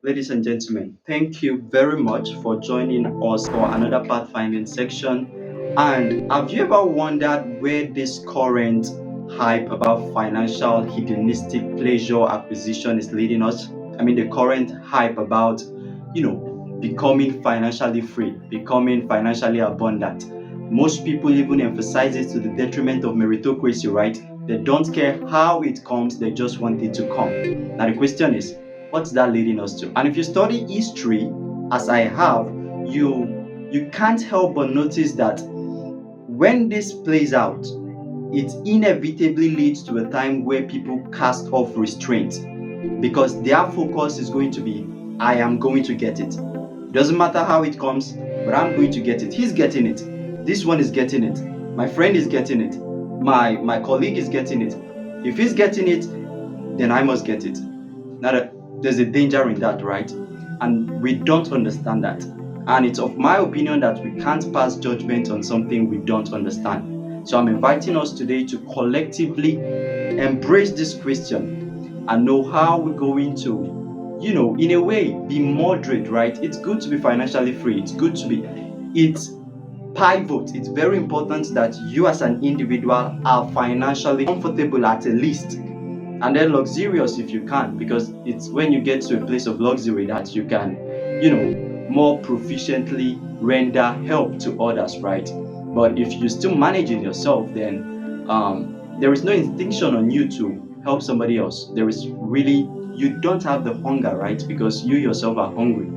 ladies and gentlemen, thank you very much for joining us for another pathfinding section. And have you ever wondered where this current hype about financial hedonistic pleasure acquisition is leading us? I mean, the current hype about, becoming financially free, becoming financially abundant. Most people even emphasize it to the detriment of meritocracy, right? They don't care how it comes, they just want it to come. Now, the question is, what's that leading us to? And if you study history, as I have, you can't help but notice that when this plays out, it inevitably leads to a time where people cast off restraint because their focus is going to be, I am going to get it. It doesn't matter how it comes, but I'm going to get it. He's getting it. This one is getting it. My friend is getting it. My colleague is getting it. If he's getting it, then I must get it. Now, there's a danger in that, right? And we don't understand that. And it's of my opinion that we can't pass judgment on something we don't understand. So I'm inviting us today to collectively embrace this question and know how we're going to, in a way, be moderate, right? It's good to be financially free. It's pivot. It's very important that you as an individual are financially comfortable at a least, and then luxurious if you can, because it's when you get to a place of luxury that you can, more proficiently render help to others, right? But if you still manage it yourself, then there is no instinction on you to help somebody else. You don't have the hunger, right? Because you yourself are hungry.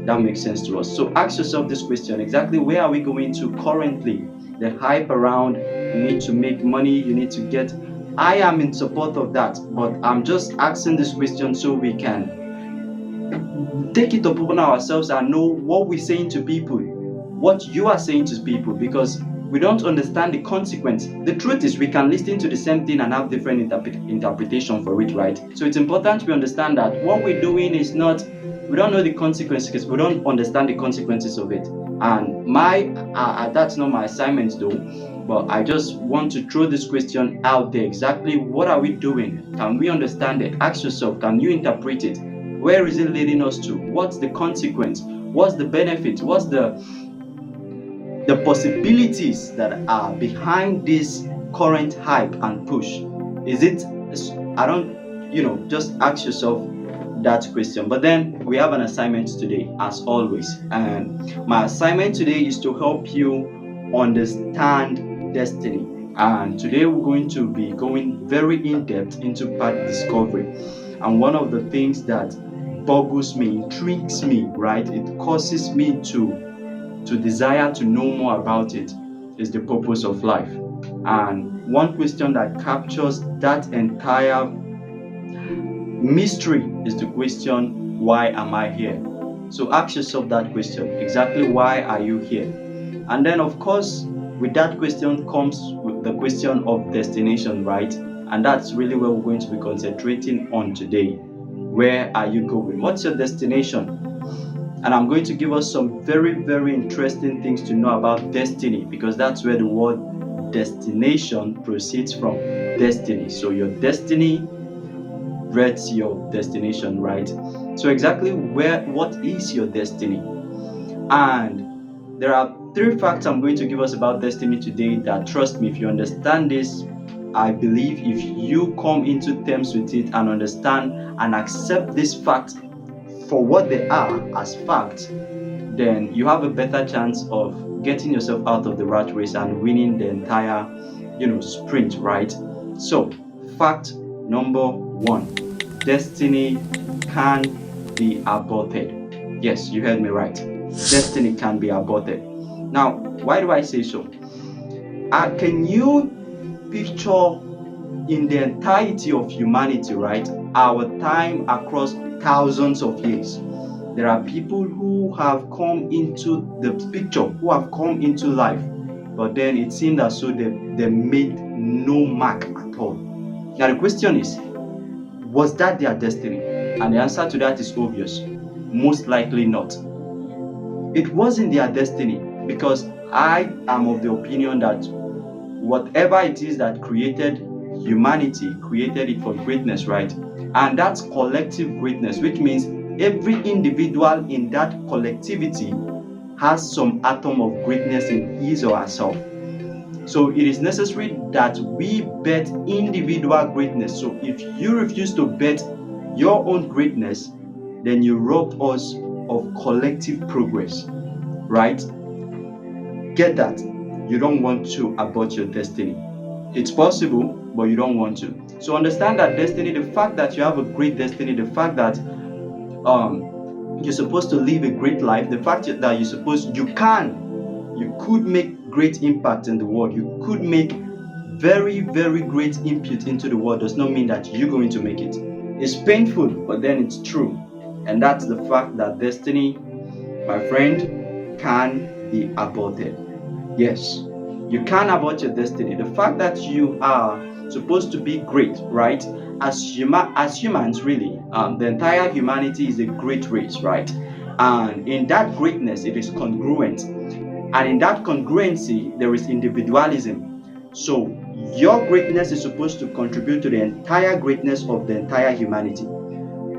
That makes sense to us. So ask yourself this question: exactly where are we going to currently? The hype around you need to make money, you need to get. I am in support of that, but I'm just asking this question so we can take it upon ourselves and know what we're saying to people, what you are saying to people, because we don't understand the consequence. The truth is, we can listen to the same thing and have different interpretation for it, right? So it's important we understand that what we're doing is not, we don't know the consequences because we don't understand the consequences of it. And that's not my assignment though, but I just want to throw this question out there. Exactly what are we doing? Can we understand it? Ask yourself, can you interpret it? Where is it leading us to? What's the consequence? What's the benefit? What's the possibilities that are behind this current hype and push? Is it, I don't, just ask yourself that question. But then we have an assignment today, as always, and my assignment today is to help you understand destiny. And today we're going to be going very in depth into path discovery. And one of the things that boggles me, intrigues me, right, it causes me to desire to know more about it, is the purpose of life. And one question that captures that entire mystery is the question, why am I here? So ask yourself that question, exactly why are you here? And then of course, with that question comes with the question of destination, right? And that's really where we're going to be concentrating on today. Where are you going? What's your destination? And I'm going to give us some very, very interesting things to know about destiny, because that's where the word destination proceeds from. Destiny. So your destiny reads your destination, right? So exactly what is your destiny? And there are 3 facts I'm going to give us about destiny today that, trust me, if you understand this, I believe if you come into terms with it and understand and accept these facts for what they are as facts, then you have a better chance of getting yourself out of the rat race and winning the entire, sprint, right? So, fact number 1, destiny can be aborted. Yes, you heard me right. Destiny can be aborted. Now, why do I say so? Can you picture in the entirety of humanity, right, our time across thousands of years, there are people who have come into the picture, who have come into life, but then it seemed as though they made no mark at all. Now the question is, was that their destiny? And the answer to that is obvious. Most likely not. It wasn't their destiny, because I am of the opinion that whatever it is that created humanity, created it for greatness, right? And that's collective greatness, which means every individual in that collectivity has some atom of greatness in his or herself. So it is necessary that we bet individual greatness. So if you refuse to bet your own greatness, then you rob us of collective progress, right? Get that. You don't want to abort your destiny. It's possible, but you don't want to. So understand that destiny, the fact that you have a great destiny, the fact that you're supposed to live a great life, the fact that you could make great impact in the world, you could make very, very great input into the world, does not mean that you're going to make it. It's painful, but then it's true. And that's the fact that destiny, my friend, can be aborted. Yes, you can abort your destiny. The fact that you are supposed to be great, right? As humans, really, the entire humanity is a great race, right? And in that greatness, it is congruent. And in that congruency, there is individualism. So your greatness is supposed to contribute to the entire greatness of the entire humanity.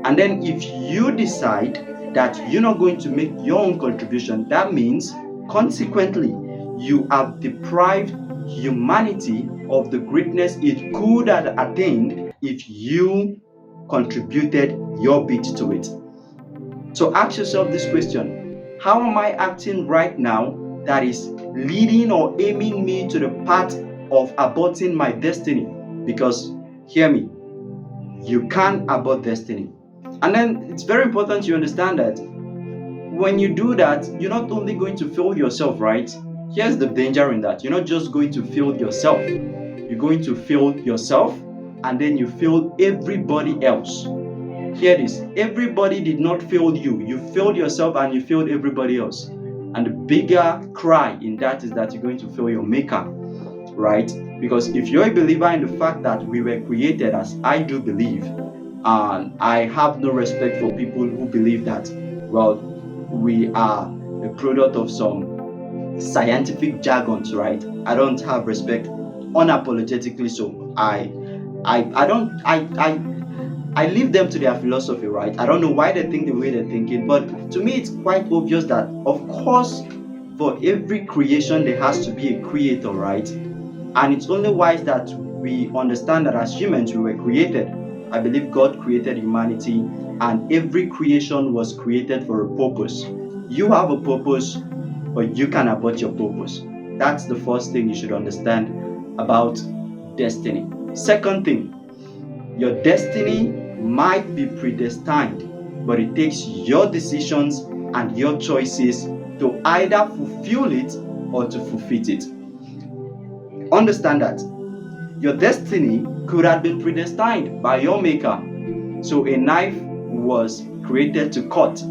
And then if you decide that you're not going to make your own contribution, that means consequently you have deprived humanity of the greatness it could have attained if you contributed your bit to it. So ask yourself this question: how am I acting right now that is leading or aiming me to the path of aborting my destiny? Because hear me, you can abort destiny. And then it's very important you understand that when you do that, you're not only going to fail yourself, right? Here's the danger in that. You're not just going to fail yourself. You're going to fail yourself, and then you fail everybody else. Hear this. Everybody did not fail you. You failed yourself and you failed everybody else. And the bigger cry in that is that you're going to fail your maker, right? Because if you're a believer in the fact that we were created, as I do believe, and I have no respect for people who believe that, well, we are a product of some scientific jargons, right? I don't have respect unapologetically, so I leave them to their philosophy, right? I don't know why they think the way they're thinking, but to me it's quite obvious that, of course, for every creation there has to be a creator, right? And it's only wise that we understand that as humans we were created. I believe God created humanity, and every creation was created for a purpose. You have a purpose, but you can abort your purpose. That's the first thing you should understand about destiny. Second thing, your destiny might be predestined, but it takes your decisions and your choices to either fulfill it or to forfeit it. Understand that your destiny could have been predestined by your maker. So a knife was created to cut,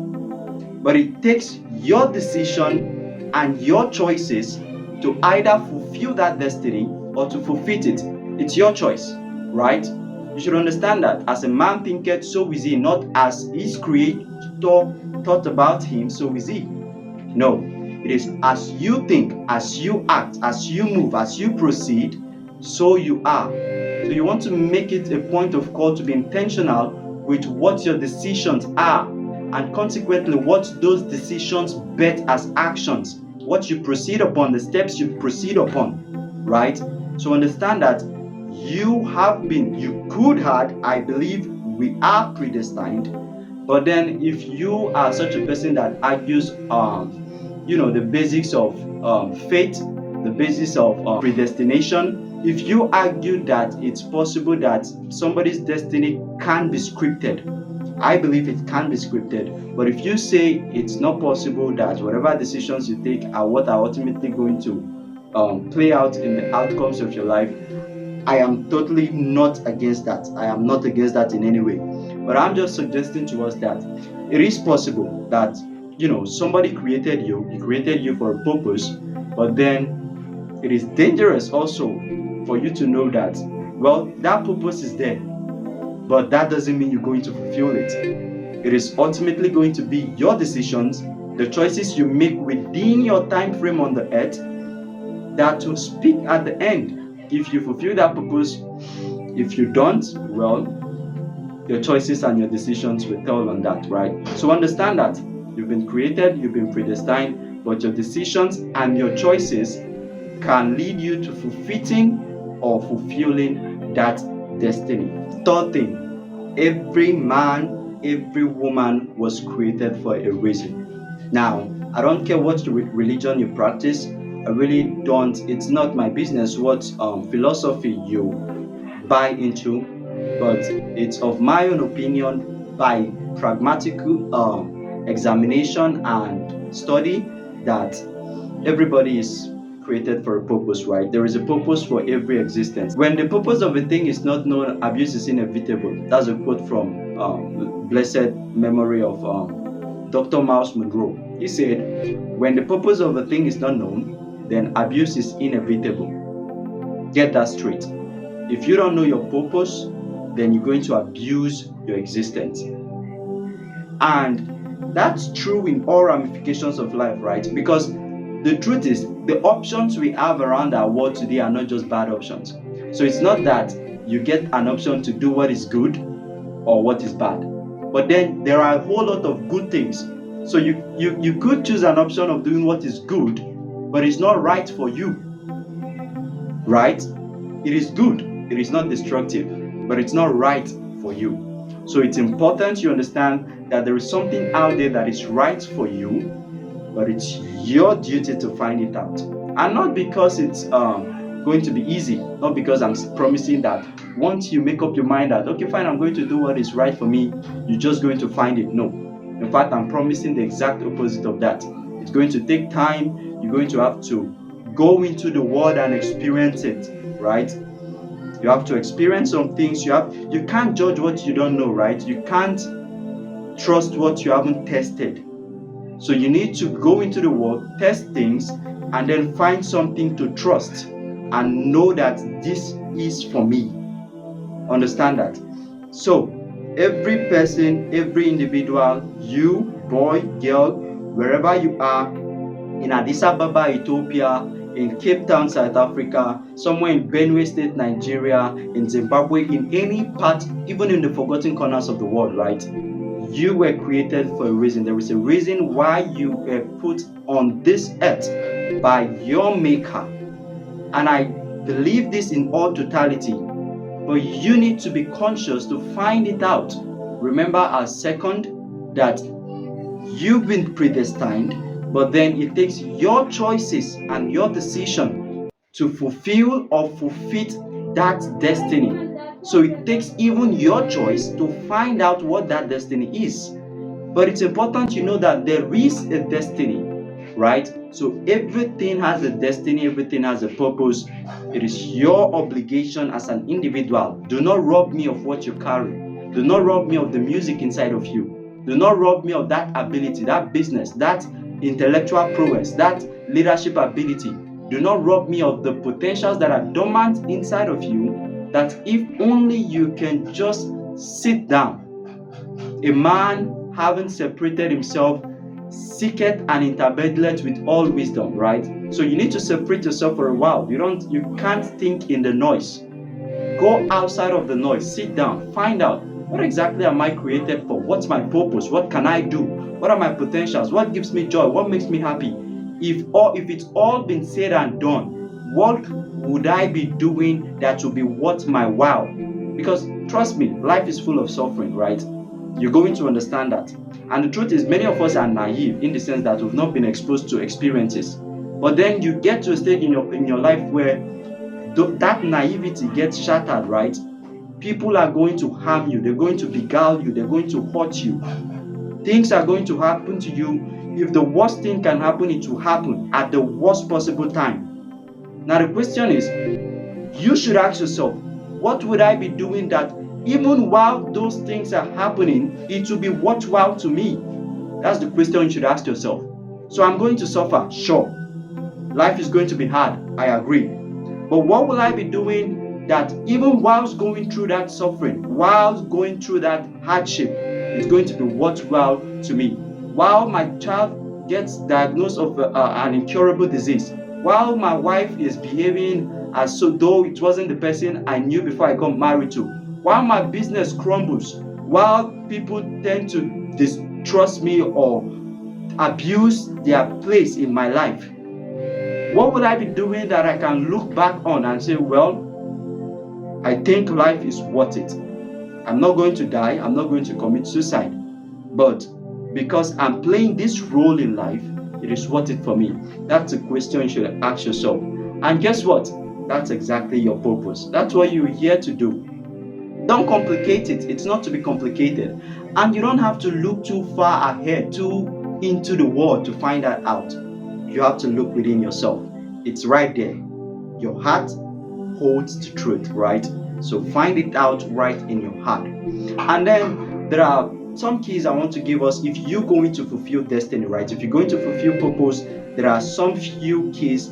but it takes your decision and your choices to either fulfill that destiny or to forfeit it. It's your choice, right? You should understand that as a man thinketh, so is he, not as his creator thought about him, so is he. No, it is as you think, as you act, as you move, as you proceed, so you are. So you want to make it a point of call to be intentional with what your decisions are, and consequently what those decisions bet as actions, what you proceed upon, the steps you proceed upon, right? So understand that you could have, I believe we are predestined. But then if you are such a person that argues the basics of fate, the basis of predestination, if you argue that it's possible that somebody's destiny can be scripted, I believe it can be scripted. But if you say it's not possible that whatever decisions you take are what are ultimately going to play out in the outcomes of your life, I am totally not against that. I am not against that in any way. But I'm just suggesting to us that it is possible that somebody created you, he created you for a purpose, but then it is dangerous also for you to know that, well, that purpose is there, but that doesn't mean you're going to fulfill it. It is ultimately going to be your decisions, the choices you make within your time frame on the earth, that will speak at the end. If you fulfill that purpose, if you don't, well, Your choices and your decisions will tell on that, right? So understand that you've been created, you've been predestined, but your decisions and your choices can lead you to fulfilling that destiny. Third thing, every man, every woman was created for a reason. Now, I don't care what religion you practice. I really don't. It's not my business what philosophy you buy into, but it's of my own opinion by pragmatical examination and study that everybody is created for a purpose, right? There is a purpose for every existence. When the purpose of a thing is not known, abuse is inevitable. That's a quote from blessed memory of Dr. Miles Monroe. He said, when the purpose of a thing is not known, then abuse is inevitable. Get that straight. If you don't know your purpose, then you're going to abuse your existence. And that's true in all ramifications of life, right? Because the truth is, the options we have around our world today are not just bad options. So it's not that you get an option to do what is good or what is bad. But then there are a whole lot of good things. So you could choose an option of doing what is good, but it's not right for you. Right? It is good. It is not destructive, but it's not right for you. So it's important you understand that there is something out there that is right for you, but it's your duty to find it out. And not because it's going to be easy, not because I'm promising that once you make up your mind that, okay, fine, I'm going to do what is right for me, you're just going to find it. No. In fact, I'm promising the exact opposite of that. It's going to take time. You're going to have to go into the world and experience it, right? You have to experience some things. You can't judge what you don't know, right? You can't trust what you haven't tested. So you need to go into the world, test things, and then find something to trust and know that this is for me. Understand that? So every person, every individual, you, boy, girl, wherever you are, in Addis Ababa, Ethiopia, in Cape Town, South Africa, somewhere in Benue State, Nigeria, in Zimbabwe, in any part, even in the forgotten corners of the world, right? You were created for a reason. There is a reason why you were put on this earth by your maker. And I believe this in all totality. But you need to be conscious to find it out. Remember as second that you've been predestined, but then it takes your choices and your decision to fulfill or fulfill that destiny. So it takes even your choice to find out what that destiny is. But it's important you know that there is a destiny, right? So everything has a destiny, everything has a purpose. It is your obligation as an individual. Do not rob me of what you carry. Do not rob me of the music inside of you. Do not rob me of that ability, that business, that intellectual prowess, that leadership ability. Do not rob me of the potentials that are dormant inside of you, that if only you can just sit down. A man having separated himself seeketh and intermeddleth with all wisdom, right? So you need to separate yourself for a while. You can't think in the noise. Go outside of the noise, sit down, find out what exactly am I created for? What's my purpose? What can I do? What are my potentials? What gives me joy? What makes me happy? If it's all been said and done, what would I be doing that will be worth my while? Because trust me, life is full of suffering, right? You're going to understand that. And the truth is, many of us are naive in the sense that we've not been exposed to experiences. But then you get to a stage in your life where that naivety gets shattered, right? People are going to harm you. They're going to beguile you. They're going to hurt you. Things are going to happen to you. If the worst thing can happen, it will happen at the worst possible time. Now the question is, you should ask yourself, what would I be doing that even while those things are happening, it will be worthwhile to me? That's the question you should ask yourself. So I'm going to suffer, sure. Life is going to be hard, I agree. But what will I be doing that even whilst going through that suffering, whilst going through that hardship, it's going to be worthwhile to me? While my child gets diagnosed of an incurable disease, while my wife is behaving as though it wasn't the person I knew before I got married to, while my business crumbles, while people tend to distrust me or abuse their place in my life? What would I be doing that I can look back on and say, well, I think life is worth it. I'm not going to die. I'm not going to commit suicide. But because I'm playing this role in life, it is worth it for me. That's a question you should ask yourself. And guess what? That's exactly your purpose. That's what you're here to do. Don't complicate it. It's not to be complicated. And you don't have to look too far ahead, too into the world to find that out. You have to look within yourself. It's right there. Your heart holds the truth, right? So find it out right in your heart. And then there are some keys I want to give us if you're going to fulfill destiny, right? If you're going to fulfill purpose, there are some few keys,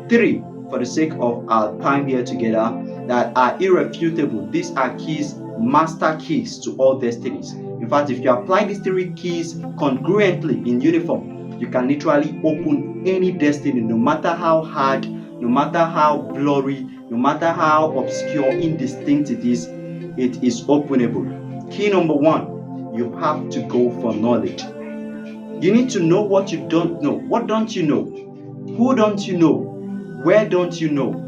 3 for the sake of our time here together, that are irrefutable. These are keys, master keys to all destinies. In fact, if you apply these 3 keys congruently in uniform, you can literally open any destiny, no matter how hard, no matter how blurry, no matter how obscure, indistinct it is openable. Key number 1, you have to go for knowledge. You need to know what you don't know. What don't you know? Who don't you know? Where don't you know?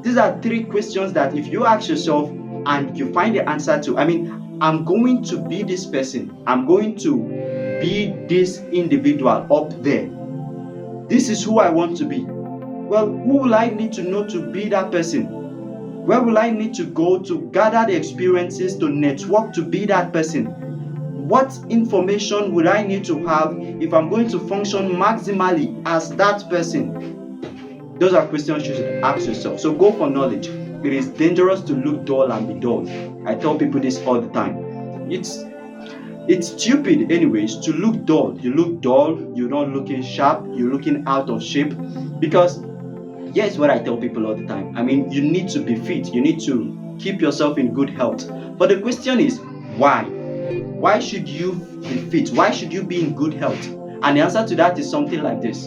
These are 3 questions that if you ask yourself and you find the answer to, I'm going to be this person. I'm going to be this individual up there. This is who I want to be. Well, who will I need to know to be that person? Where will I need to go to gather the experiences, to network to be that person? What information would I need to have if I'm going to function maximally as that person? Those are questions you should ask yourself. So go for knowledge. It is dangerous to look dull and be dull. I tell people this all the time. It's stupid anyways to look dull. You look dull, you're not looking sharp, you're looking out of shape. Because here's what I tell people all the time. You need to be fit. You need to keep yourself in good health. But the question is, why? Why should you be fit? Why should you be in good health? And the answer to that is something like this.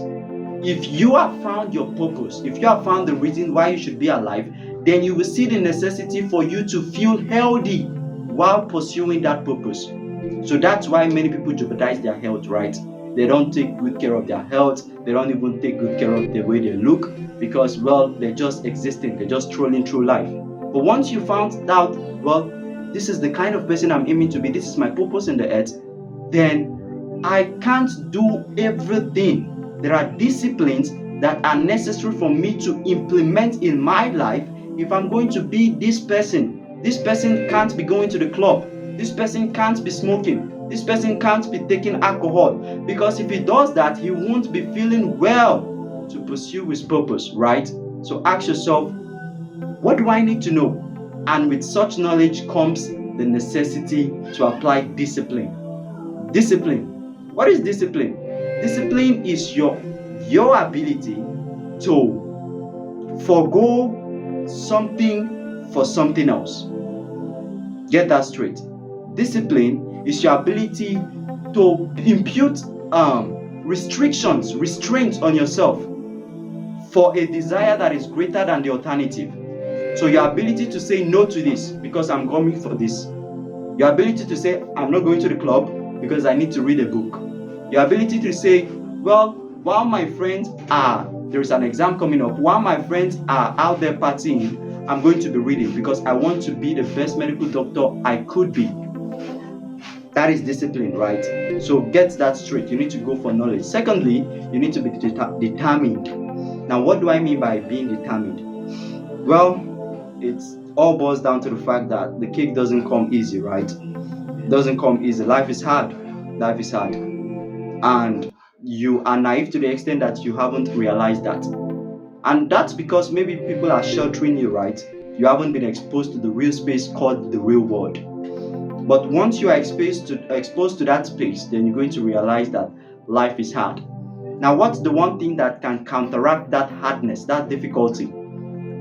If you have found your purpose, if you have found the reason why you should be alive, then you will see the necessity for you to feel healthy while pursuing that purpose. So that's why many people jeopardize their health, right? They don't take good care of their health. They don't even take good care of the way they look because, well, they're just existing. They're just strolling through life. But once you found out, well, this is the kind of person I'm aiming to be, this is my purpose in the earth, then I can't do everything. There are disciplines that are necessary for me to implement in my life if I'm going to be this person. This person can't be going to the club. This person can't be smoking. This person can't be taking alcohol. Because if he does that, he won't be feeling well to pursue his purpose, right? So ask yourself, what do I need to know? And with such knowledge comes the necessity to apply discipline. Discipline. What is discipline? Discipline is your ability to forego something for something else. Get that straight. Discipline is your ability to impute restraints on yourself for a desire that is greater than the alternative. So your ability to say no to this because I'm going for this. Your ability to say I'm not going to the club because I need to read a book. Your ability to say, well, while my friends there is an exam coming up, while my friends are out there partying, I'm going to be reading because I want to be the best medical doctor I could be. That is discipline, right? So get that straight. You need to go for knowledge. Secondly, you need to be determined. Now, what do I mean by being determined? Well, it all boils down to the fact that the cake doesn't come easy, right? It doesn't come easy. Life is hard. Life is hard. And you are naive to the extent that you haven't realized that. And that's because maybe people are sheltering you, right? You haven't been exposed to the real space called the real world. But once you are exposed to that space, then you're going to realize that life is hard. Now, what's the one thing that can counteract that hardness, that difficulty?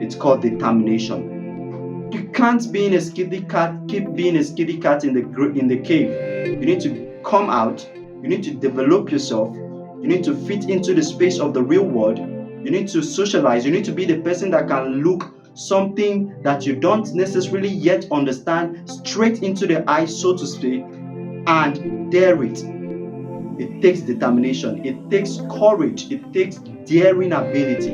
It's called determination. You can't be in a skitty cat, keep being a skitty cat in the cave. You need to come out. You need to develop yourself. You need to fit into the space of the real world. You need to socialize. You need to be the person that can look something that you don't necessarily yet understand straight into the eye, so to speak, and dare it. It takes determination, it takes courage, it takes daring ability.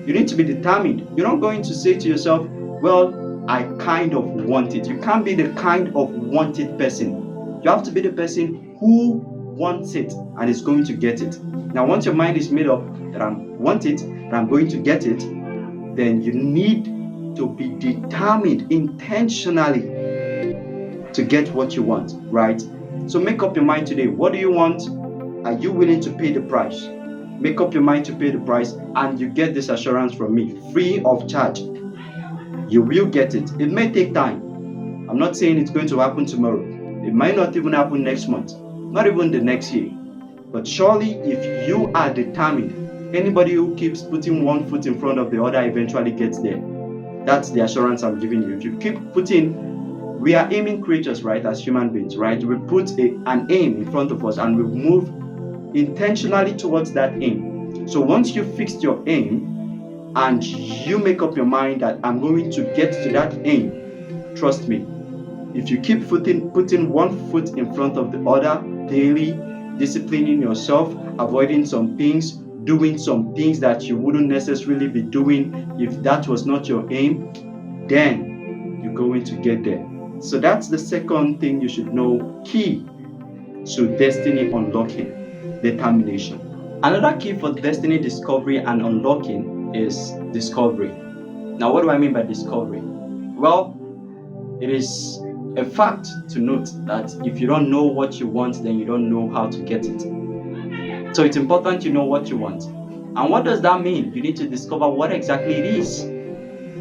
You need to be determined. You're not going to say to yourself, well, I kind of want it. You can't be the kind of wanted person. You have to be the person who wants it and is going to get it. Now, once your mind is made up that I want it, that I'm going to get it, then you need to be determined intentionally to get what you want, right? So make up your mind today. What do you want? Are you willing to pay the price? Make up your mind to pay the price, and you get this assurance from me, free of charge. You will get it. It may take time. I'm not saying it's going to happen tomorrow. It might not even happen next month, not even the next year. But surely, if you are determined, anybody who keeps putting one foot in front of the other eventually gets there. That's the assurance I'm giving you. If you keep putting, we are aiming creatures, right, as human beings, right? We put an aim in front of us and we move intentionally towards that aim. So once you fixed your aim and you make up your mind that I'm going to get to that aim, trust me, if you keep putting one foot in front of the other daily, disciplining yourself, avoiding some things, doing some things that you wouldn't necessarily be doing if that was not your aim, then you're going to get there. So that's the second thing you should know, key to destiny unlocking: determination. Another key for destiny discovery and unlocking is discovery. Now, what do I mean by discovery? Well, it is a fact to note that if you don't know what you want, then you don't know how to get it. So it's important you know what you want. And what does that mean? You need to discover what exactly it is.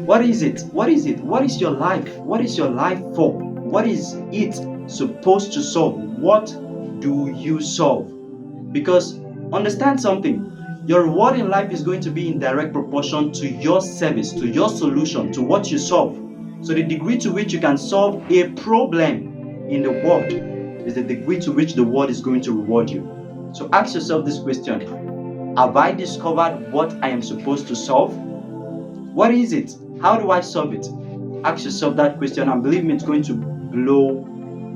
What is it? What is it? What is your life? What is your life for? What is it supposed to solve? What do you solve? Because understand something, your reward in life is going to be in direct proportion to your service, to your solution, to what you solve. So the degree to which you can solve a problem in the world is the degree to which the world is going to reward you. So ask yourself this question: have I discovered what I am supposed to solve? What is it? How do I solve it? Ask yourself that question, and believe me, it's going to blow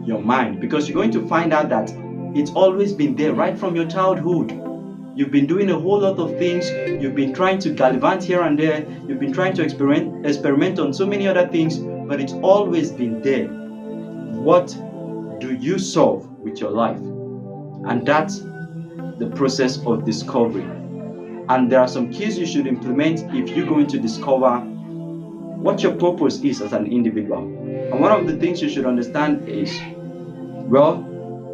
your mind, because you're going to find out that it's always been there right from your childhood. You've been doing a whole lot of things. You've been trying to gallivant here and there. You've been trying to experiment on so many other things, but it's always been there. What do you solve with your life? And that's the process of discovery. And there are some keys you should implement if you're going to discover what your purpose is as an individual. And one of the things you should understand is, well,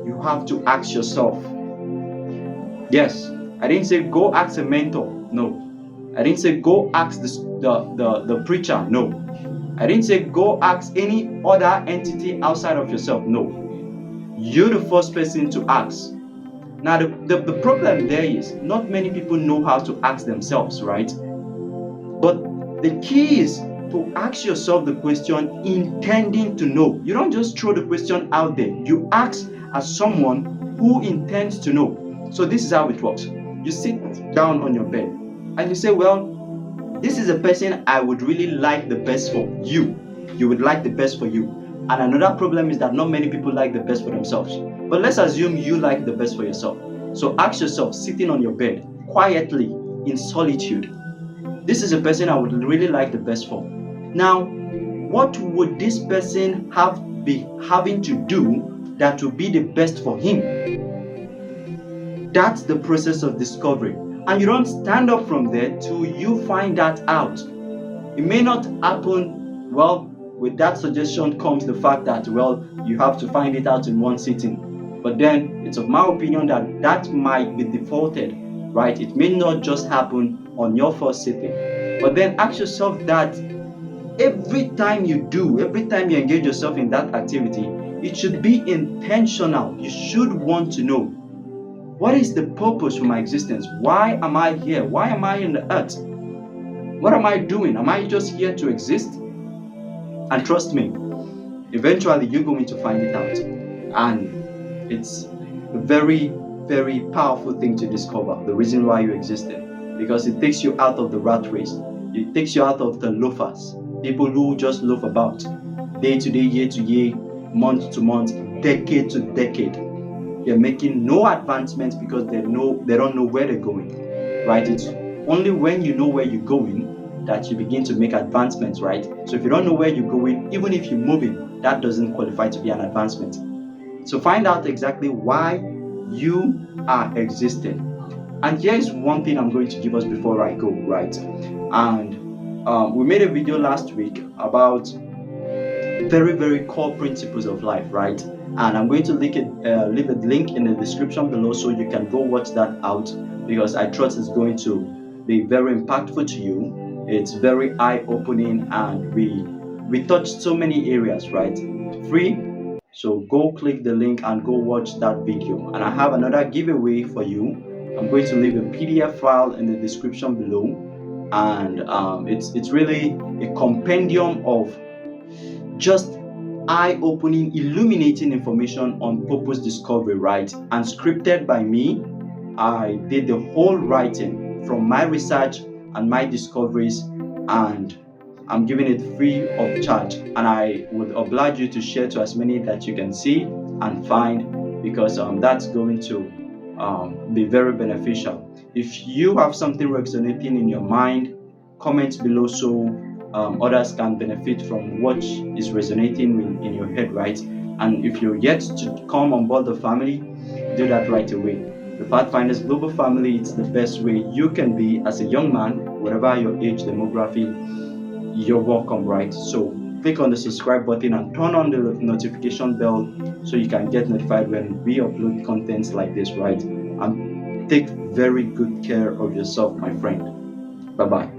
you have to ask yourself. Yes, I didn't say go ask a mentor. No. I didn't say go ask the preacher. No. I didn't say go ask any other entity outside of yourself. No. You're the first person to ask. Now, the problem there is not many people know how to ask themselves, right? But the key is to ask yourself the question intending to know. You don't just throw the question out there. You ask as someone who intends to know. So this is how it works. You sit down on your bed and you say, well, this is a person I would really like the best for. You would like the best for you. And another problem is that not many people like the best for themselves. But let's assume you like the best for yourself. So ask yourself, sitting on your bed, quietly, in solitude, this is a person I would really like the best for. Now, what would this person be having to do that would be the best for him? That's the process of discovery. And you don't stand up from there till you find that out. It may not happen, well, with that suggestion comes the fact that, well, you have to find it out in one sitting. But then it's of my opinion that that might be defaulted, right? It may not just happen on your first sitting. But then ask yourself that every time you engage yourself in that activity, it should be intentional. You should want to know, what is the purpose for my existence? Why am I here? Why am I in the earth? What am I doing? Am I just here to exist? And trust me, eventually you're going to find it out. And it's a very, very powerful thing to discover, the reason why you existed. Because it takes you out of the rat race. It takes you out of the loafers, people who just loaf about day to day, year to year, month to month, decade to decade. They're making no advancements because they don't know where they're going, right? It's only when you know where you're going that you begin to make advancements, right? So if you don't know where you're going, even if you're moving, that doesn't qualify to be an advancement. So find out exactly why you are existing. And here's one thing I'm going to give us before I go, right? And we made a video last week about very, very core principles of life, right? And I'm going to leave a link in the description below so you can go watch that out, because I trust it's going to be very impactful to you. It's very eye-opening, and we touched so many areas, right? Free. So go click the link and go watch that video. And I have another giveaway for you. I'm going to leave a PDF file in the description below, and it's really a compendium of just eye-opening, illuminating information on purpose discovery, right? And scripted by me. I did the whole writing from my research and my discoveries, and I'm giving it free of charge. And I would oblige you to share to as many that you can see and find, because that's going to be very beneficial. If you have something resonating in your mind, comment below so others can benefit from what is resonating in your head, right? And if you're yet to come on board the family, do that right away. The Pathfinders Global Family, it's the best way you can be as a young man, whatever your age demography. You're welcome, right? So click on the subscribe button and turn on the notification bell so you can get notified when we upload contents like this, right? And take very good care of yourself, my friend. Bye bye.